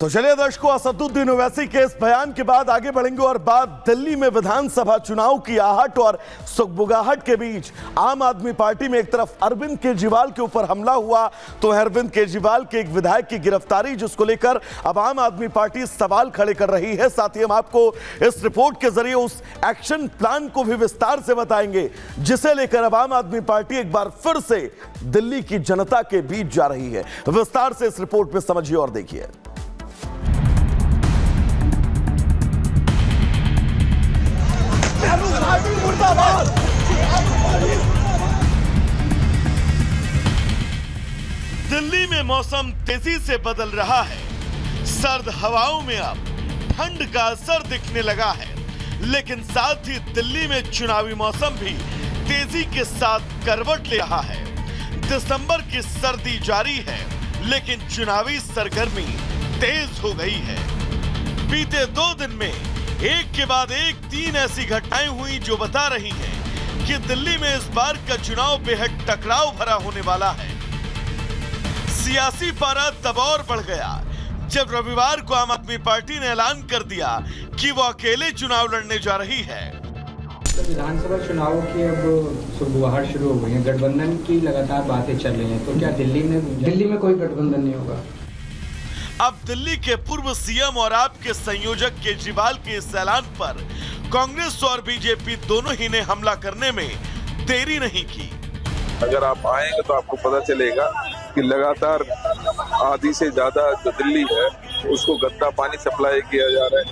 तो चलिए दर्शकों, असदुद्दीन ओवैसी के इस बयान के बाद आगे बढ़ेंगे और बात दिल्ली में विधानसभा चुनाव की आहट और सुगबुगाहट के बीच आम आदमी पार्टी में एक तरफ अरविंद केजरीवाल के ऊपर हमला हुआ तो अरविंद केजरीवाल के एक विधायक की गिरफ्तारी, जिसको लेकर अब आम आदमी पार्टी सवाल खड़े कर रही है। साथ ही हम आपको इस रिपोर्ट के जरिए उस एक्शन प्लान को भी विस्तार से बताएंगे जिसे लेकर अब आम आदमी पार्टी एक बार फिर से दिल्ली की जनता के बीच जा रही है। विस्तार से इस रिपोर्ट में समझिए और देखिए। दिल्ली में मौसम तेजी से बदल रहा है। सर्द हवाओं में अब ठंड का असर दिखने लगा है, लेकिन साथ ही दिल्ली में चुनावी मौसम भी तेजी के साथ करवट ले रहा है। दिसंबर की सर्दी जारी है, लेकिन चुनावी सरगर्मी तेज हो गई है। बीते 2 दिन में एक के बाद एक 3 ऐसी घटनाएं हुई जो बता रही हैं कि दिल्ली में इस बार का चुनाव बेहद टकराव भरा होने वाला है। सियासी पारा तब और बढ़ गया जब रविवार को आम आदमी पार्टी ने ऐलान कर दिया कि वो अकेले चुनाव लड़ने जा रही है। विधानसभा चुनाव की अब सुगबुगाहट शुरू हो गई है, गठबंधन की लगातार बातें चल रही हैं, तो क्या दिल्ली में कोई गठबंधन नहीं होगा? अब दिल्ली के पूर्व सीएम और आपके संयोजक केजरीवाल के इस ऐलान पर कांग्रेस और बीजेपी दोनों ही ने हमला करने में देरी नहीं की। अगर आप आएंगे तो आपको पता चलेगा कि लगातार आधी से ज्यादा जो दिल्ली है उसको गंदा पानी सप्लाई किया जा रहा है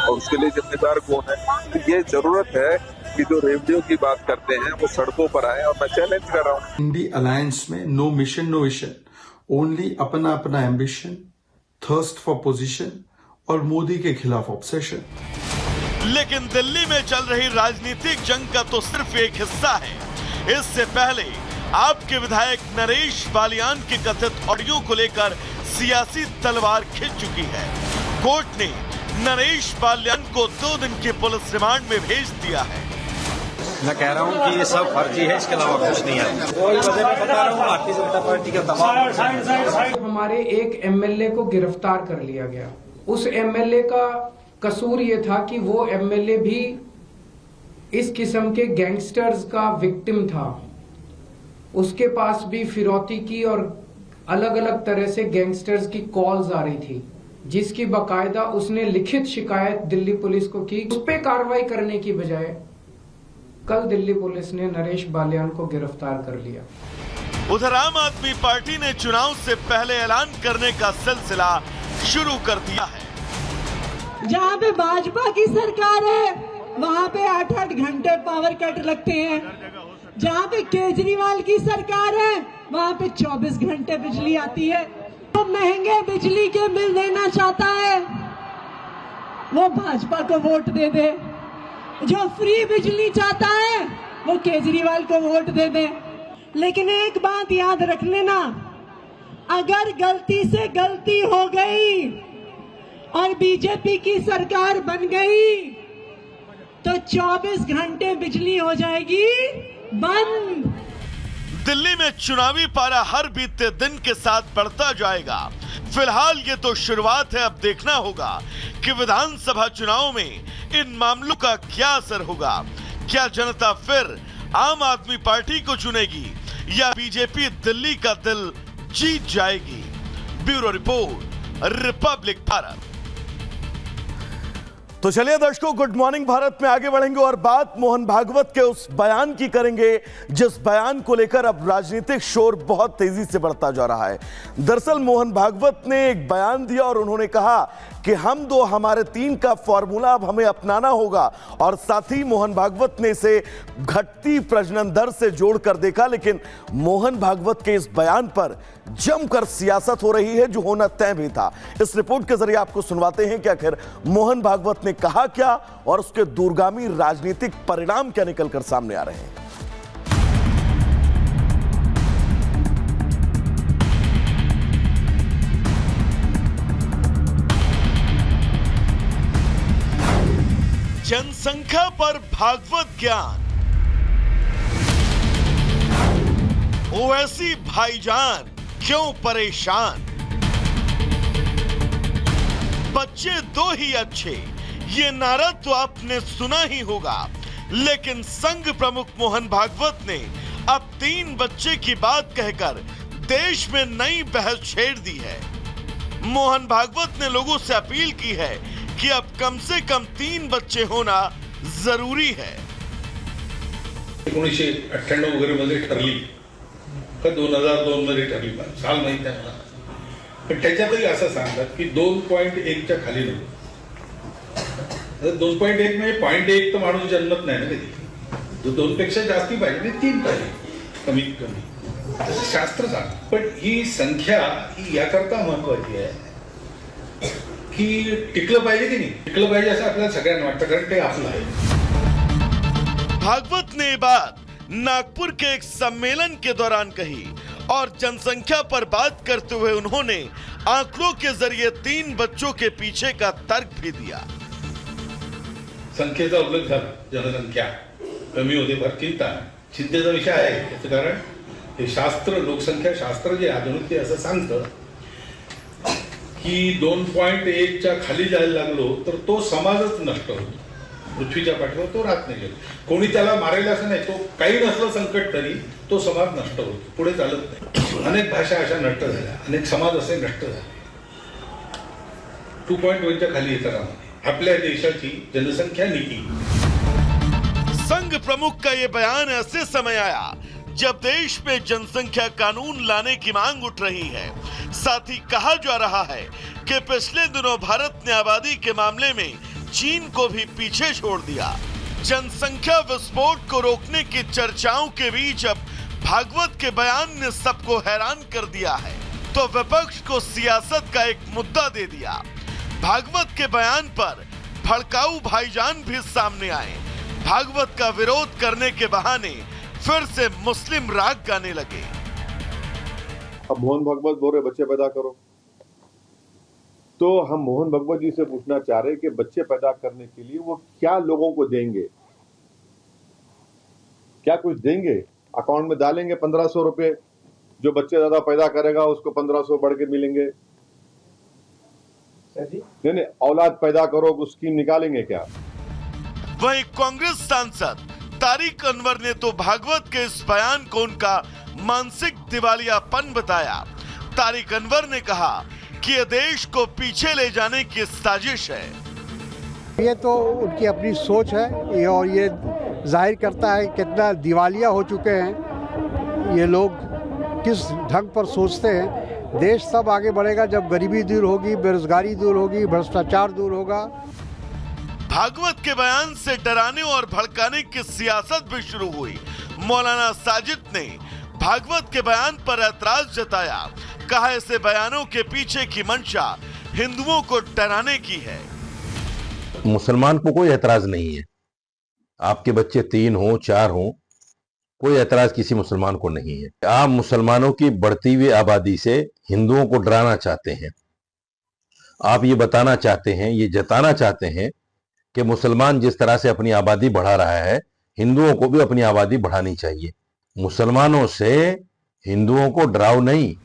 और उसके लिए जिम्मेदार कौन है? तो ये जरूरत है कि जो रेवडियो की बात करते हैं वो सड़कों पर आए और मैं चैलेंज कर रहा हूँ। इंडी अलायंस में no mission no vision, only अपना अपना एम्बिशन, थर्स्ट फॉर पोजीशन और मोदी के खिलाफ ऑब्सेशन। लेकिन दिल्ली में चल रही राजनीतिक जंग का तो सिर्फ एक हिस्सा है। इससे पहले आपके विधायक नरेश बालियान के कथित ऑडियो को लेकर सियासी तलवार खिंच चुकी है। कोर्ट ने नरेश बालियान को 2 दिन के पुलिस रिमांड में भेज दिया है। मैं कह रहा हूं कि ये सब फर्जी है, इसके अलावा कुछ नहीं है। कोई वजह मैं बता रहा हूं, भारतीय जनता पार्टी का तमाम हमारे एक एमएलए को गिरफ्तार कर लिया गया। उस एमएलए का कसूर ये था कि वो एमएलए भी इस किस्म के गैंगस्टर्स का विक्टिम था। उसके पास भी फिरौती की और अलग अलग तरह से गैंगस्टर्स की कॉल्स आ रही थी, जिसकी बाकायदा उसने लिखित शिकायत दिल्ली पुलिस को की। उस पे कार्रवाई करने की बजाय कल दिल्ली पुलिस ने नरेश बालियान को गिरफ्तार कर लिया। उधर आम आदमी पार्टी ने चुनाव से पहले ऐलान करने का सिलसिला शुरू कर दिया है। जहाँ पे भाजपा की सरकार है वहाँ पे 8-8 घंटे पावर कट लगते हैं। जहाँ पे केजरीवाल की सरकार है वहाँ पे 24 घंटे बिजली आती है। तो महंगे बिजली के बिल देना चाहता है वो भाजपा को वोट दे दे, जो फ्री बिजली चाहता है वो केजरीवाल को वोट दे दे। लेकिन एक बात याद रख लेना, अगर गलती से गलती हो गई और बीजेपी की सरकार बन गई तो 24 घंटे बिजली हो जाएगी बंद। दिल्ली में चुनावी पारा हर बीते दिन के साथ बढ़ता जाएगा। फिलहाल ये तो शुरुआत है, अब देखना होगा कि विधानसभा चुनाव में इन मामलों का क्या असर होगा। क्या जनता फिर आम आदमी पार्टी को चुनेगी या बीजेपी दिल्ली का दिल जीत जाएगी? Bureau report, Republic Bharat. तो चलिए दर्शकों, गुड मॉर्निंग भारत में आगे बढ़ेंगे और बात मोहन भागवत के उस बयान की करेंगे जिस बयान को लेकर अब राजनीतिक शोर बहुत तेजी से बढ़ता जा रहा है। दरअसल मोहन भागवत ने एक बयान दिया और उन्होंने कहा कि हम 2 हमारे 3 का फॉर्मूला अब हमें अपनाना होगा और साथ ही मोहन भागवत ने इसे घटती प्रजनन दर से जोड़कर देखा। लेकिन मोहन भागवत के इस बयान पर जमकर सियासत हो रही है जो होना तय भी था। इस रिपोर्ट के जरिए आपको सुनवाते हैं कि आखिर मोहन भागवत ने कहा क्या और उसके दूरगामी राजनीतिक परिणाम क्या निकलकर सामने आ रहे हैं। जनसंख्या पर भागवत ज्ञान, ओवैसी भाईजान क्यों परेशान? बच्चे दो ही अच्छे, ये नारा तो आपने सुना ही होगा, लेकिन संघ प्रमुख मोहन भागवत ने अब 3 बच्चे की बात कहकर देश में नई बहस छेड़ दी है। मोहन भागवत ने लोगों से अपील की है कि अब कम से कम 3 बच्चे होना जरूरी है। 1998 वगैरे मध्ये ठरली का 2002 मध्ये ठरली, साल माहित आहे मला, पण त्याच्यातही असं सांगतात की 2.1च्या खाली नको. 2.1 म्हणजे 0.1 तर माणूस जन्मत नाही ना कधी, 2 पेक्षा जास्ती पाहिजे नाही, 3 पाहिजे कमीत कमी, तसं शास्त्र सांगतं. पण ही संख्या ही याकरता महत्वाची आहे की टिकलं पाहिजे की नाही, टिकलं पाहिजे असं आपल्याला सगळ्यांना वाटतं, कारण ते आपलं आहे. भागवत ने ये बात नागपुर के एक सम्मेलन के दौरान कही और जनसंख्या पर बात करते हुए उन्होंने आंकड़ों के जरिए 3 बच्चों के पीछे का तर्क भी दिया। संख्येचा उल्लेख झाला, जनसंख्या कमी होते फार चिंतेचा विषय आहे. याचं कारण हे शास्त्र, लोकसंख्या शास्त्र जे आधुनिक ते असं सांगतं की 2.1च्या खाली जायला लागलो तर तो समाजच नष्ट होतो, पृथ्वीच्या पाठीवर तो राहत नाही. कोणी त्याला मारेल असं नाही, तो काही नसलं संकट तरी तो समाज नष्ट होतो, पुढे चालत नाही. अनेक भाषा अशा नष्ट झाल्या, अनेक समाज असे नष्ट झाले. 2.1च्या खाली येताना आपल्या देशाची जनसंख्या नीती. संघ प्रमुख का ये बयान ऐसे समय आया जब देश में जनसंख्या कानून लाने की मांग उठ रही है। साथ ही कहा जा रहा है कि पिछले दिनों भारत ने आबादी के मामले में चीन को भी पीछे छोड़ दिया। जनसंख्या विस्फोट को रोकने की चर्चाओं के बीच अब भागवत के बयान ने सबको हैरान कर दिया है, तो विपक्ष को सियासत का एक मुद्दा दे दिया। भागवत के बयान पर भड़काऊ भाईजान भी सामने आए। भागवत का विरोध करने के बहाने फिर से मुस्लिम राग गाने लगे। अब मोहन भागवत बोल रहे बच्चे पैदा करो, तो हम मोहन भागवत जी से पूछना चाह रहे कि बच्चे पैदा करने के लिए वो क्या लोगों को देंगे, क्या कुछ देंगे? अकाउंट में डालेंगे 1500 रुपए, जो बच्चे ज्यादा पैदा करेगा उसको 1500 बढ़ के मिलेंगे? नहीं, औलाद पैदा करो कुछ स्कीम निकालेंगे क्या? वहीं कांग्रेस सांसद तारिक अनवर ने तो भागवत के इस बयान को उनका मानसिक दिवालियापन बताया। तारिक अनवर ने कहा कि यह देश को पीछे ले जाने की साजिश है। ये तो उनकी अपनी सोच है और ये जाहिर करता है कितना दिवालिया हो चुके हैं ये लोग, किस ढंग पर सोचते हैं। देश तब आगे बढ़ेगा जब गरीबी दूर होगी, बेरोजगारी दूर होगी, भ्रष्टाचार दूर होगा। भागवत के बयान से डराने और भड़काने की सियासत भी शुरू हुई। मौलाना साजिद ने भागवत के बयान पर ऐतराज जताया, कहा ऐसे बयानों के पीछे की मंशा हिंदुओं को डराने की है। मुसलमान को कोई ऐतराज नहीं है, आपके बच्चे 3 हो 4 हो, कोई ऐतराज किसी मुसलमान को नहीं है। आप मुसलमानों की बढ़ती हुई आबादी से हिंदुओं को डराना चाहते हैं। आप ये बताना चाहते हैं, ये जताना चाहते हैं कि मुसलमान जिस तरह से अपनी आबादी बढ़ा रहा है, हिंदुओं को भी अपनी आबादी बढ़ानी चाहिए। मुसलमानों से हिंदुओं को डराओ नहीं।